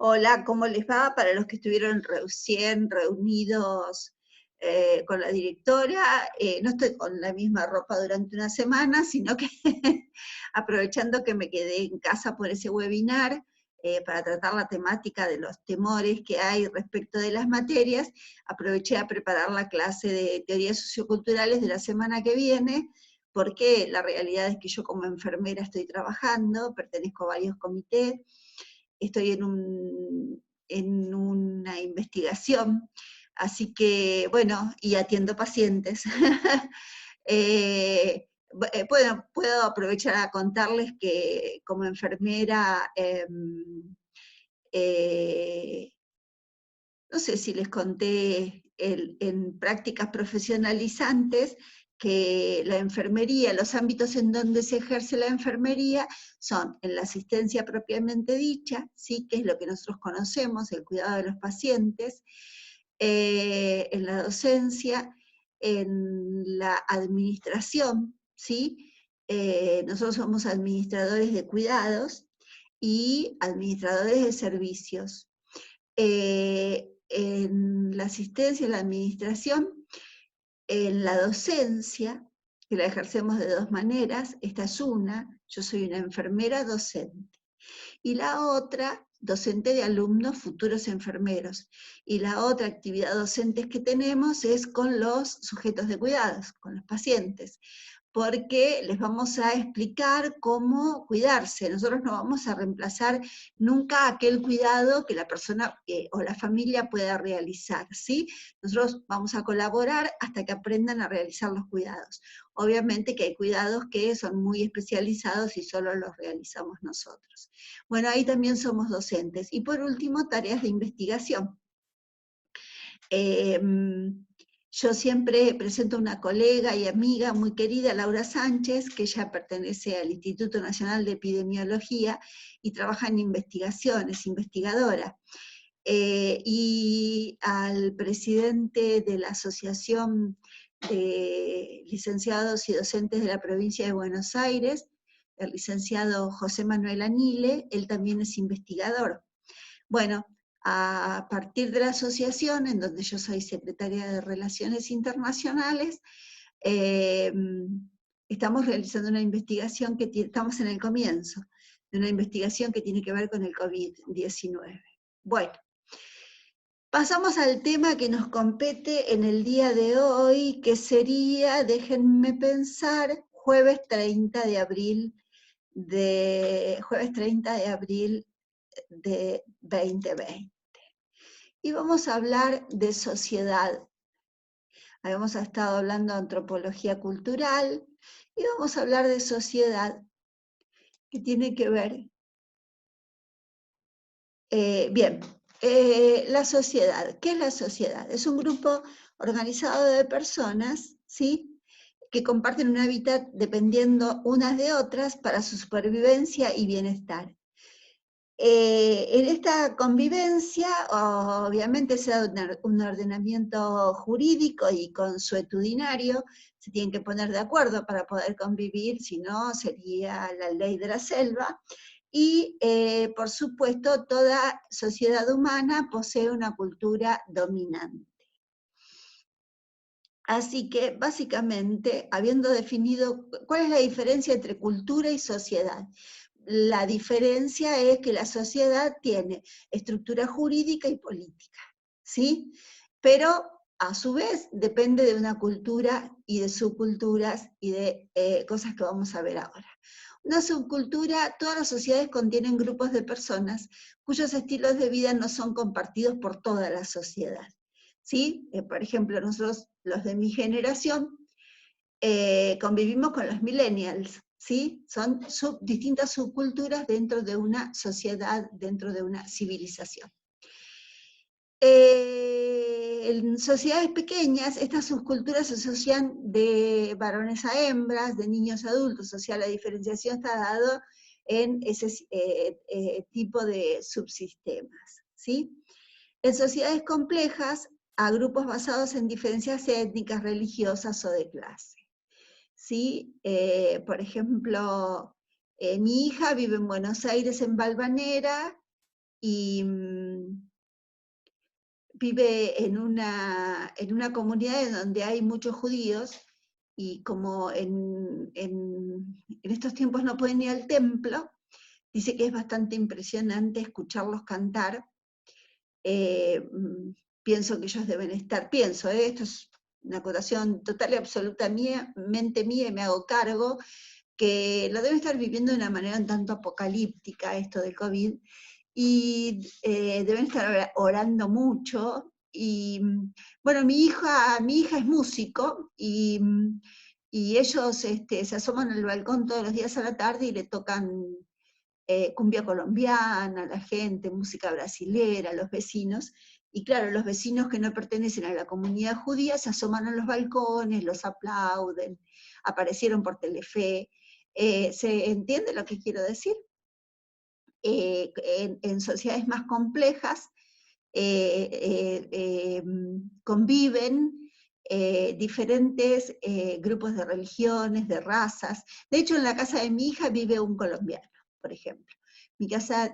Hola, ¿cómo les va? Para los que estuvieron recién reunidos con la directora, no estoy con la misma ropa durante una semana, sino que aprovechando que me quedé en casa por ese webinar para tratar la temática de los temores que hay respecto de las materias, aproveché a preparar la clase de teorías socioculturales de la semana que viene, porque la realidad es que yo como enfermera estoy trabajando, pertenezco a varios comités, estoy en una investigación, así que, bueno, y atiendo pacientes. Puedo aprovechar a contarles que como enfermera, eh, no sé si les conté en prácticas profesionalizantes que la enfermería, los ámbitos en donde se ejerce la enfermería son en la asistencia propiamente dicha, ¿sí? Que es lo que nosotros conocemos, el cuidado de los pacientes, en la docencia, en la administración, ¿sí? Nosotros somos administradores de cuidados y administradores de servicios. En la asistencia, en la administración, en la docencia, que la ejercemos de dos maneras, esta es una, yo soy una enfermera docente, y la otra, docente de alumnos futuros enfermeros, y la otra actividad docente que tenemos es con los sujetos de cuidados, con los pacientes, porque les vamos a explicar cómo cuidarse. Nosotros no vamos a reemplazar nunca aquel cuidado que la persona o la familia pueda realizar, ¿sí? Nosotros vamos a colaborar hasta que aprendan a realizar los cuidados. Obviamente que hay cuidados que son muy especializados y solo los realizamos nosotros. Bueno, ahí también somos docentes. Y por último, tareas de investigación. Yo siempre presento a una colega y amiga muy querida, Laura Sánchez, que ella pertenece al Instituto Nacional de Epidemiología y trabaja en investigaciones, investigadora. Y al presidente de la Asociación de Licenciados y Docentes de la Provincia de Buenos Aires, el licenciado José Manuel Anile, él también es investigador. Bueno, a partir de la asociación, en donde yo soy secretaria de Relaciones Internacionales, eh, estamos realizando una investigación estamos en el comienzo, de una investigación que tiene que ver con el COVID-19. Bueno, pasamos al tema que nos compete en el día de hoy, que sería, déjenme pensar, jueves 30 de abril jueves 30 de abril de 2020. Y vamos a hablar de sociedad. Habíamos estado hablando de antropología cultural y vamos a hablar de sociedad, que tiene que ver. Bien, la sociedad. ¿Qué es la sociedad? Es un grupo organizado de personas, ¿sí? Que comparten un hábitat dependiendo unas de otras para su supervivencia y bienestar. En esta convivencia, obviamente se da un ordenamiento jurídico y consuetudinario, se tienen que poner de acuerdo para poder convivir, si no sería la ley de la selva, y por supuesto toda sociedad humana posee una cultura dominante. Así que básicamente, habiendo definido cuál es la diferencia entre cultura y sociedad, la diferencia es que la sociedad tiene estructura jurídica y política, ¿sí? Pero a su vez depende de una cultura y de subculturas y de cosas que vamos a ver ahora. Una subcultura, todas las sociedades contienen grupos de personas cuyos estilos de vida no son compartidos por toda la sociedad, ¿sí? Por ejemplo, nosotros, los de mi generación, convivimos con los millennials, ¿sí? Son distintas subculturas dentro de una sociedad, dentro de una civilización. En sociedades pequeñas, estas subculturas se asocian de varones a hembras, de niños a adultos, o sea, la diferenciación está dada en ese tipo de subsistemas, ¿sí? En sociedades complejas, a grupos basados en diferencias étnicas, religiosas o de clase. ¿Sí? Por ejemplo, mi hija vive en Buenos Aires, en Valvanera, y vive en una comunidad en donde hay muchos judíos, y como en estos tiempos no pueden ir al templo, dice que es bastante impresionante escucharlos cantar. Pienso que ellos deben estar, esto es una acotación total y absolutamente mía, y me hago cargo, que lo deben estar viviendo de una manera un tanto apocalíptica, esto del COVID, y deben estar orando mucho. Y bueno, mi hija es músico, y ellos se asoman al balcón todos los días a la tarde y le tocan cumbia colombiana a la gente, música brasilera, a los vecinos. Y claro, los vecinos que no pertenecen a la comunidad judía se asoman a los balcones, los aplauden, aparecieron por Telefe. ¿Se entiende lo que quiero decir? En sociedades más complejas conviven diferentes grupos de religiones, de razas. De hecho, en la casa de mi hija vive un colombiano, por ejemplo.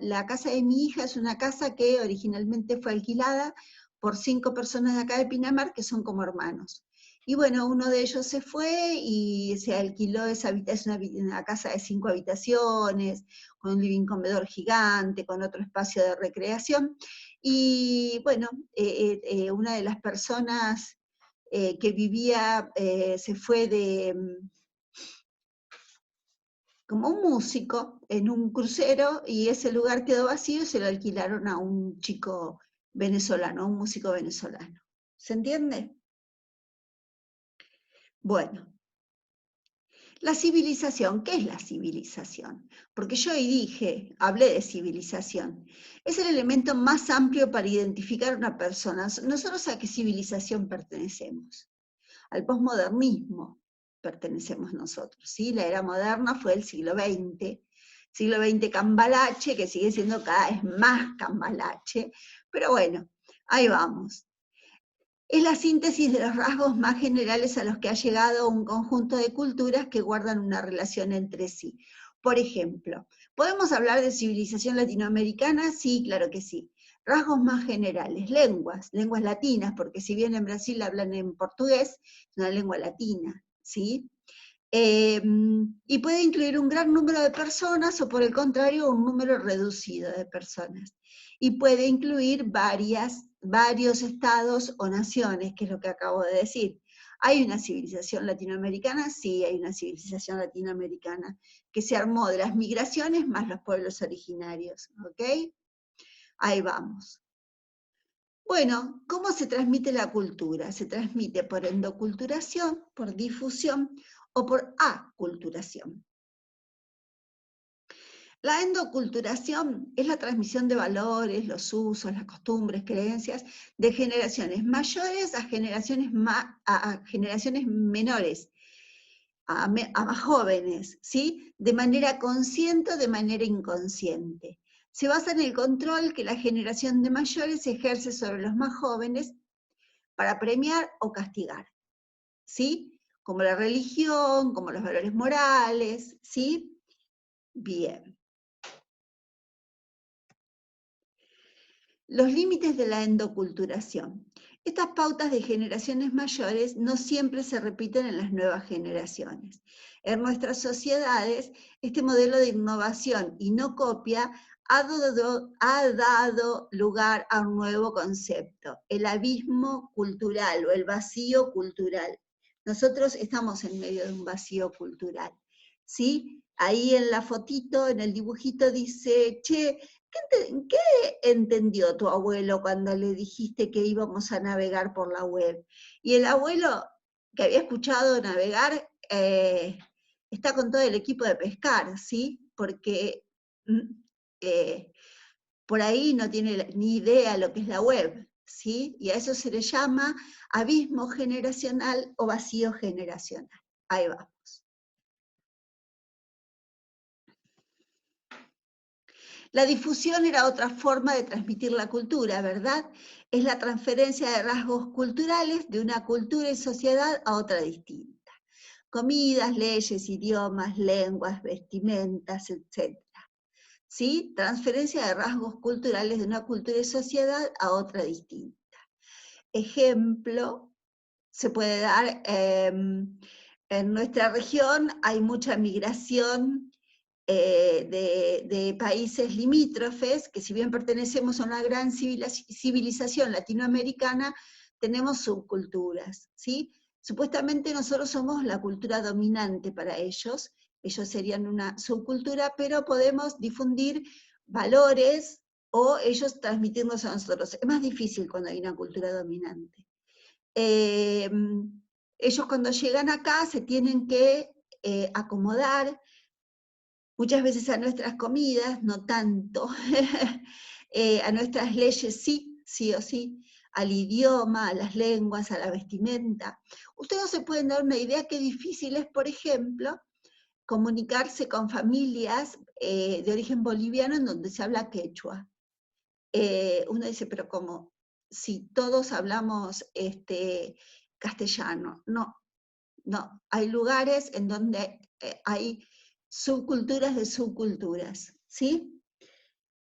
La casa de mi hija es una casa que originalmente fue alquilada por 5 personas de acá de Pinamar, que son como hermanos. Y bueno, uno de ellos se fue y se alquiló esa habitación, una casa de 5 habitaciones, con un living comedor gigante, con otro espacio de recreación. Y bueno, una de las personas que vivía se fue como un músico en un crucero, y ese lugar quedó vacío y se lo alquilaron a un chico venezolano, a un músico venezolano. ¿Se entiende? Bueno, la civilización, ¿qué es la civilización? Porque yo ahí hablé de civilización. Es el elemento más amplio para identificar a una persona. ¿Nosotros a qué civilización pertenecemos? Al posmodernismo pertenecemos nosotros, ¿sí? La era moderna fue el siglo XX cambalache, que sigue siendo cada vez más cambalache, pero bueno, ahí vamos. Es la síntesis de los rasgos más generales a los que ha llegado un conjunto de culturas que guardan una relación entre sí. Por ejemplo, ¿podemos hablar de civilización latinoamericana? Sí, claro que sí. Rasgos más generales, lenguas latinas, porque si bien en Brasil hablan en portugués, es una lengua latina, ¿sí? Y puede incluir un gran número de personas o por el contrario un número reducido de personas. Y puede incluir varios estados o naciones, que es lo que acabo de decir. ¿Hay una civilización latinoamericana? Sí, hay una civilización latinoamericana que se armó de las migraciones más los pueblos originarios, ¿ok? Ahí vamos. Bueno, ¿cómo se transmite la cultura? Se transmite por endoculturación, por difusión o por aculturación. La endoculturación es la transmisión de valores, los usos, las costumbres, creencias de generaciones mayores a generaciones menores, a más jóvenes, ¿sí? De manera consciente o de manera inconsciente. Se basa en el control que la generación de mayores ejerce sobre los más jóvenes para premiar o castigar, ¿sí? Como la religión, como los valores morales, ¿sí? Bien. Los límites de la endoculturación. Estas pautas de generaciones mayores no siempre se repiten en las nuevas generaciones. En nuestras sociedades, este modelo de innovación y no copia ha dado lugar a un nuevo concepto, el abismo cultural o el vacío cultural. Nosotros estamos en medio de un vacío cultural, ¿sí? Ahí en la fotito, en el dibujito dice, che, ¿qué entendió tu abuelo cuando le dijiste que íbamos a navegar por la web? Y el abuelo, que había escuchado navegar, está con todo el equipo de pescar, ¿sí? Porque por ahí no tiene ni idea lo que es la web, ¿sí? Y a eso se le llama abismo generacional o vacío generacional. Ahí vamos. La difusión era otra forma de transmitir la cultura, ¿verdad? Es la transferencia de rasgos culturales de una cultura y sociedad a otra distinta. Comidas, leyes, idiomas, lenguas, vestimentas, etc. ¿sí? Transferencia de rasgos culturales de una cultura y sociedad a otra distinta. Ejemplo, se puede dar, en nuestra región hay mucha migración de países limítrofes, que si bien pertenecemos a una gran civilización latinoamericana, tenemos subculturas, ¿sí? Supuestamente nosotros somos la cultura dominante para ellos serían una subcultura, pero podemos difundir valores o ellos transmitirnos a nosotros. Es más difícil cuando hay una cultura dominante. Ellos cuando llegan acá se tienen que acomodar, muchas veces a nuestras comidas, no tanto, a nuestras leyes sí, sí o sí, al idioma, a las lenguas, a la vestimenta. Ustedes no se pueden dar una idea qué difícil es, por ejemplo, comunicarse con familias de origen boliviano en donde se habla quechua. Uno dice, pero ¿cómo? Si todos hablamos castellano. No, no, hay lugares en donde hay subculturas de subculturas, ¿sí?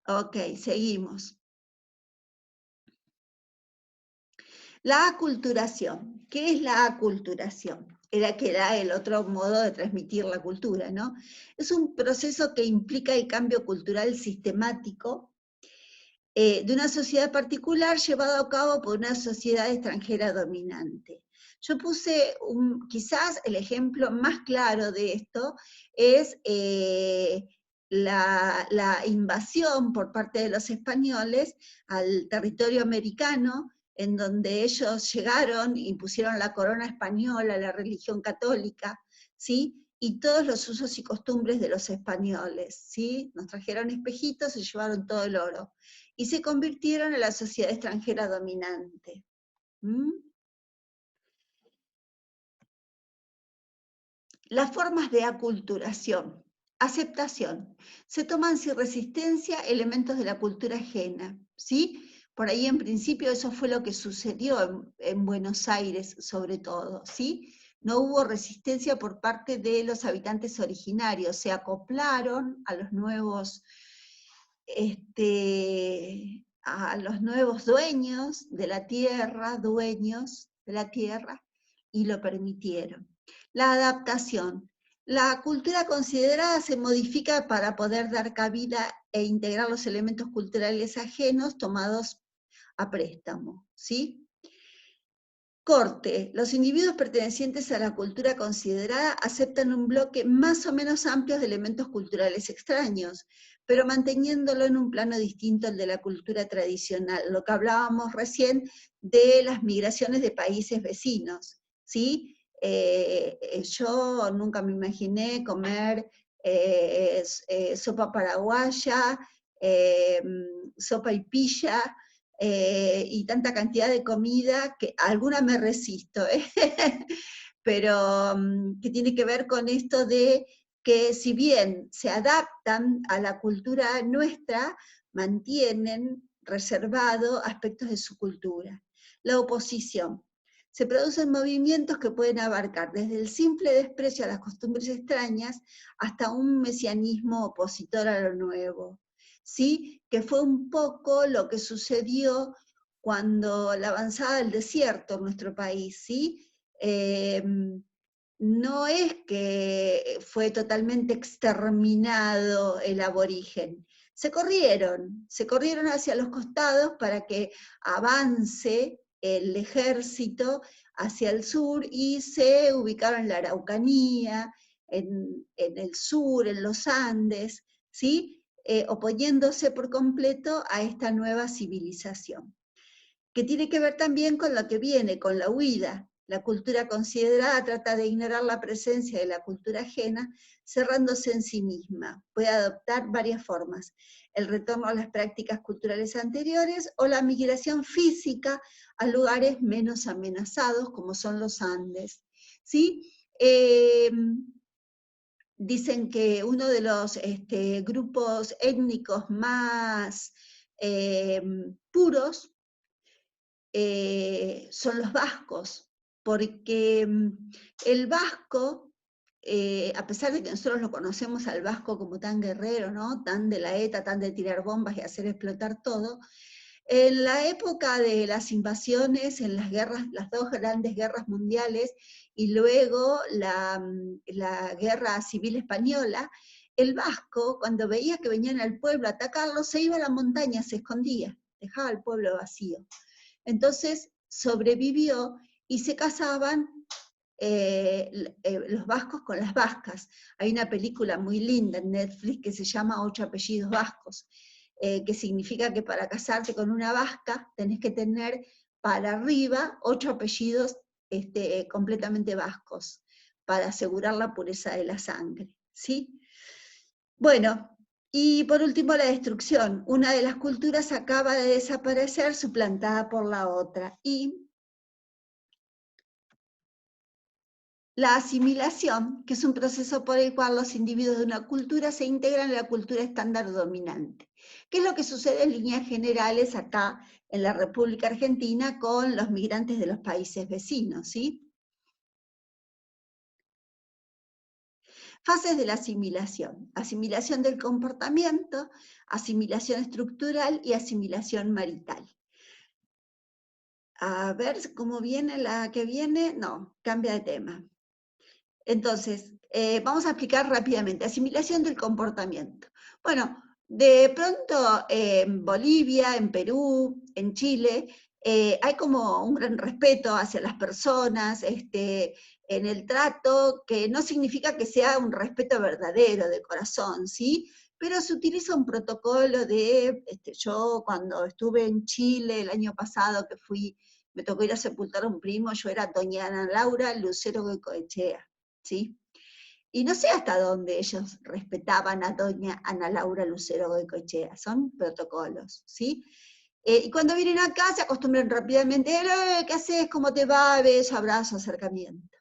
Ok, seguimos. La aculturación. ¿Qué es la aculturación? Que era el otro modo de transmitir la cultura, ¿no? Es un proceso que implica el cambio cultural sistemático de una sociedad particular llevado a cabo por una sociedad extranjera dominante. Yo puse quizás el ejemplo más claro de esto es la invasión por parte de los españoles al territorio americano, en donde ellos llegaron, impusieron la corona española, la religión católica, ¿sí? Y todos los usos y costumbres de los españoles, ¿sí? Nos trajeron espejitos y llevaron todo el oro. Y se convirtieron en la sociedad extranjera dominante. ¿Mm? Las formas de aculturación. Aceptación. Se toman sin resistencia elementos de la cultura ajena, ¿sí? Por ahí en principio eso fue lo que sucedió en Buenos Aires sobre todo, ¿sí? No hubo resistencia por parte de los habitantes originarios, se acoplaron a los nuevos dueños de la tierra, y lo permitieron. La adaptación. La cultura considerada se modifica para poder dar cabida e integrar los elementos culturales ajenos tomados a préstamo, ¿sí? Corte. Los individuos pertenecientes a la cultura considerada aceptan un bloque más o menos amplio de elementos culturales extraños, pero manteniéndolo en un plano distinto al de la cultura tradicional, lo que hablábamos recién de las migraciones de países vecinos, ¿sí? Yo nunca me imaginé comer sopa paraguaya, sopa y pilla, y tanta cantidad de comida que alguna me resisto, pero que tiene que ver con esto de que si bien se adaptan a la cultura nuestra, mantienen reservado aspectos de su cultura. La oposición. Se producen movimientos que pueden abarcar desde el simple desprecio a las costumbres extrañas hasta un mesianismo opositor a lo nuevo. ¿Sí? Que fue un poco lo que sucedió cuando la avanzada del desierto en nuestro país, ¿sí? No es que fue totalmente exterminado el aborigen, se corrieron hacia los costados para que avance el ejército hacia el sur y se ubicaron en la Araucanía, en el sur, en los Andes, ¿sí? Oponiéndose por completo a esta nueva civilización, que tiene que ver también con lo que viene, con la huida. La cultura considerada trata de ignorar la presencia de la cultura ajena, cerrándose en sí misma. Puede adoptar varias formas: el retorno a las prácticas culturales anteriores o la migración física a lugares menos amenazados, como son los Andes. ¿Sí? Dicen que uno de los grupos étnicos más puros son los vascos, porque el vasco a pesar de que nosotros lo conocemos al vasco como tan guerrero, ¿no? Tan de la ETA, tan de tirar bombas y hacer explotar todo, en la época de las invasiones, en las guerras, las dos grandes guerras mundiales, y luego la guerra civil española, el vasco, cuando veía que venían al pueblo a atacarlo, se iba a la montaña, se escondía, dejaba el pueblo vacío. Entonces sobrevivió y se casaban los vascos con las vascas. Hay una película muy linda en Netflix que se llama 8 apellidos vascos, que significa que para casarte con una vasca tenés que tener para arriba 8 apellidos completamente vascos, para asegurar la pureza de la sangre, ¿sí? Bueno, y por último la destrucción. Una de las culturas acaba de desaparecer suplantada por la otra, y la asimilación, que es un proceso por el cual los individuos de una cultura se integran en la cultura estándar dominante. ¿Qué es lo que sucede en líneas generales acá en la República Argentina con los migrantes de los países vecinos, ¿sí? Fases de la asimilación. Asimilación del comportamiento, asimilación estructural y asimilación marital. A ver cómo viene la que viene. No, cambia de tema. Entonces, vamos a explicar rápidamente. Asimilación del comportamiento. Bueno, de pronto en Bolivia, en Perú, en Chile, hay como un gran respeto hacia las personas, en el trato, que no significa que sea un respeto verdadero, de corazón, ¿sí? Pero se utiliza un protocolo de, yo cuando estuve en Chile el año pasado, que me tocó ir a sepultar a un primo, yo era doña Ana Laura Lucero Goicoechea, ¿sí? Y no sé hasta dónde ellos respetaban a doña Ana Laura Lucero Goicoechea, son protocolos, ¿sí? Y cuando vienen acá se acostumbran rápidamente, ¿qué haces? ¿Cómo te va? Beso, abrazo, acercamiento.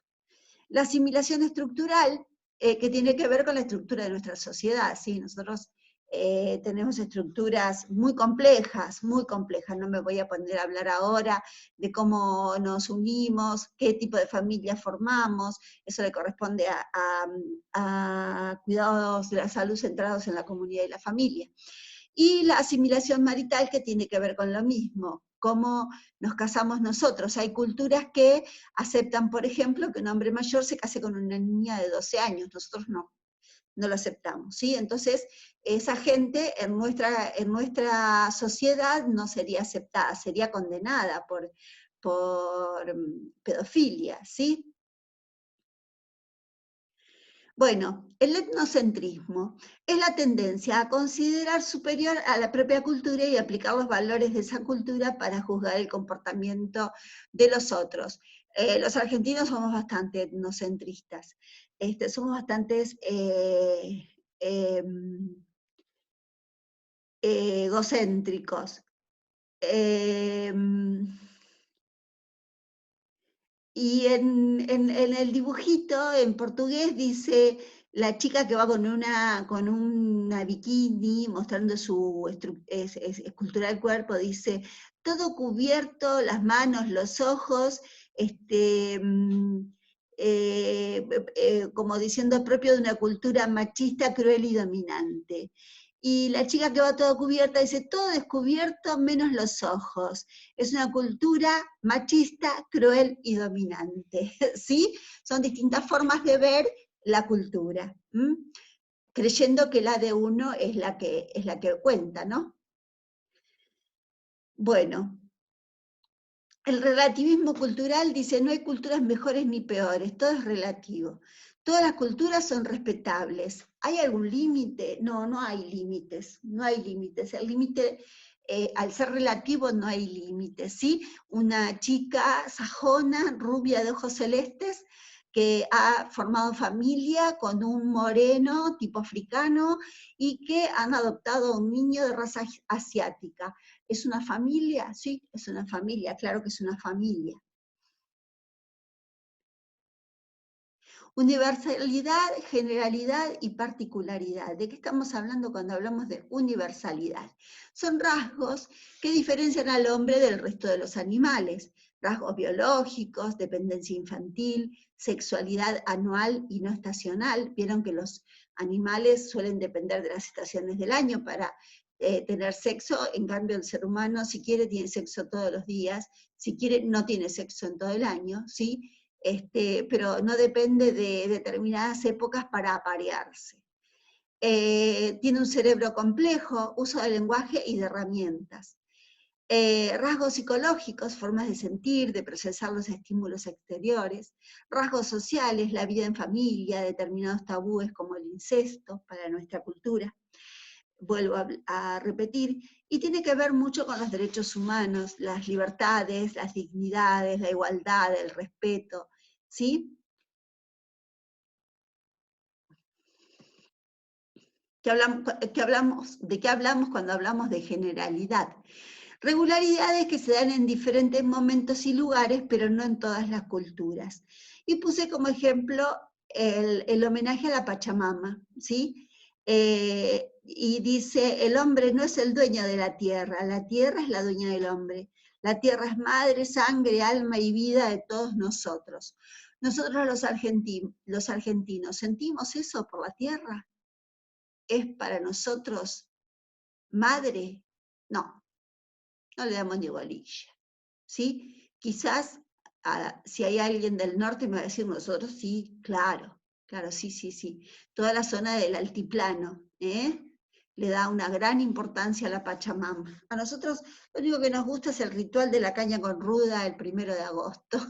La asimilación estructural, que tiene que ver con la estructura de nuestra sociedad, ¿sí? Nosotros tenemos estructuras muy complejas, no me voy a poner a hablar ahora de cómo nos unimos, qué tipo de familia formamos, eso le corresponde a cuidados de la salud centrados en la comunidad y la familia. Y la asimilación marital, que tiene que ver con lo mismo, cómo nos casamos nosotros. Hay culturas que aceptan, por ejemplo, que un hombre mayor se case con una niña de 12 años, nosotros no lo aceptamos, ¿sí? Entonces, esa gente en nuestra sociedad no sería aceptada, sería condenada por pedofilia, ¿sí? Bueno, el etnocentrismo es la tendencia a considerar superior a la propia cultura y aplicar los valores de esa cultura para juzgar el comportamiento de los otros. Los argentinos somos bastante etnocentristas, somos bastantes egocéntricos. Y en el dibujito, en portugués, dice la chica que va con una bikini mostrando su escultura del cuerpo, dice, todo cubierto, las manos, los ojos, como diciendo propio de una cultura machista, cruel y dominante. Y la chica que va toda cubierta dice, todo descubierto menos los ojos. Es una cultura machista, cruel y dominante, ¿sí? Son distintas formas de ver la cultura, creyendo que la de uno es la que cuenta, ¿no? Bueno, el relativismo cultural dice, no hay culturas mejores ni peores, todo es relativo. Todas las culturas son respetables. ¿Hay algún límite? No, no hay límites, no hay límites. El límite, al ser relativo, no hay límites, ¿sí? Una chica sajona, rubia de ojos celestes, que ha formado familia con un moreno tipo africano y que han adoptado a un niño de raza asiática. ¿Es una familia? Sí, es una familia, claro que es una familia. Universalidad, generalidad y particularidad. ¿De qué estamos hablando cuando hablamos de universalidad? Son rasgos que diferencian al hombre del resto de los animales. rasgos biológicos, dependencia infantil, sexualidad anual y no estacional. Vieron que los animales suelen depender de las estaciones del año para tener sexo, en cambio el ser humano, si quiere, tiene sexo todos los días, si quiere, no tiene sexo en todo el año, ¿sí? Pero no depende de determinadas épocas para aparearse. Tiene un cerebro complejo, uso del lenguaje y de herramientas. Rasgos psicológicos, formas de sentir, de procesar los estímulos exteriores. Rasgos sociales, la vida en familia, determinados tabúes como el incesto para nuestra cultura. Vuelvo a repetir, y tiene que ver mucho con los derechos humanos, las libertades, las dignidades, la igualdad, el respeto, ¿sí? ¿De qué hablamos cuando hablamos de generalidad? Regularidades que se dan en diferentes momentos y lugares, pero no en todas las culturas. Y puse como ejemplo el homenaje a la Pachamama, ¿sí? Y dice, el hombre no es el dueño de la tierra es la dueña del hombre. La tierra es madre, sangre, alma y vida de todos nosotros. Nosotros los argentinos, ¿sentimos eso por la tierra? ¿Es para nosotros madre? No, no le damos ni bolilla, ¿sí? Quizás si hay alguien del norte me va a decir nosotros, sí, claro, claro, sí, sí, sí. Toda la zona del altiplano, le da una gran importancia a la Pachamama. A nosotros lo único que nos gusta es el ritual de la caña con ruda el 1 de agosto.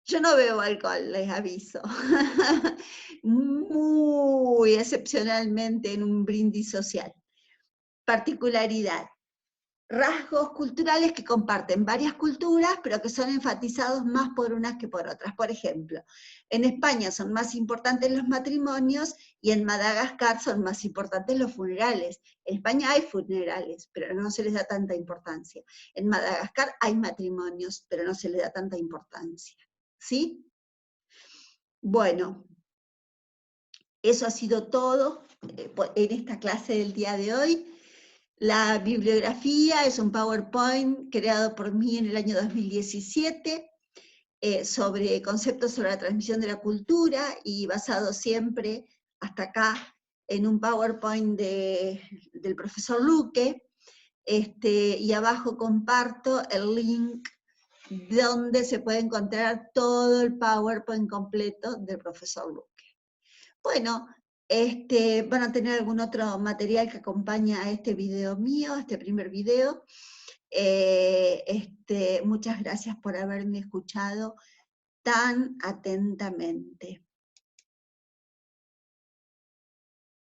Yo no bebo alcohol, les aviso. Muy excepcionalmente en un brindis social. Particularidad. Rasgos culturales que comparten varias culturas, pero que son enfatizados más por unas que por otras. Por ejemplo, en España son más importantes los matrimonios y en Madagascar son más importantes los funerales. En España hay funerales, pero no se les da tanta importancia. En Madagascar hay matrimonios, pero no se les da tanta importancia. ¿Sí? Bueno, eso ha sido todo en esta clase del día de hoy. La bibliografía es un PowerPoint creado por mí en el año 2017 sobre conceptos sobre la transmisión de la cultura y basado siempre hasta acá en un PowerPoint del profesor Luque. Y abajo comparto el link donde se puede encontrar todo el PowerPoint completo del profesor Luque. Bueno, van a tener algún otro material que acompaña a este video mío, este primer video. Muchas gracias por haberme escuchado tan atentamente.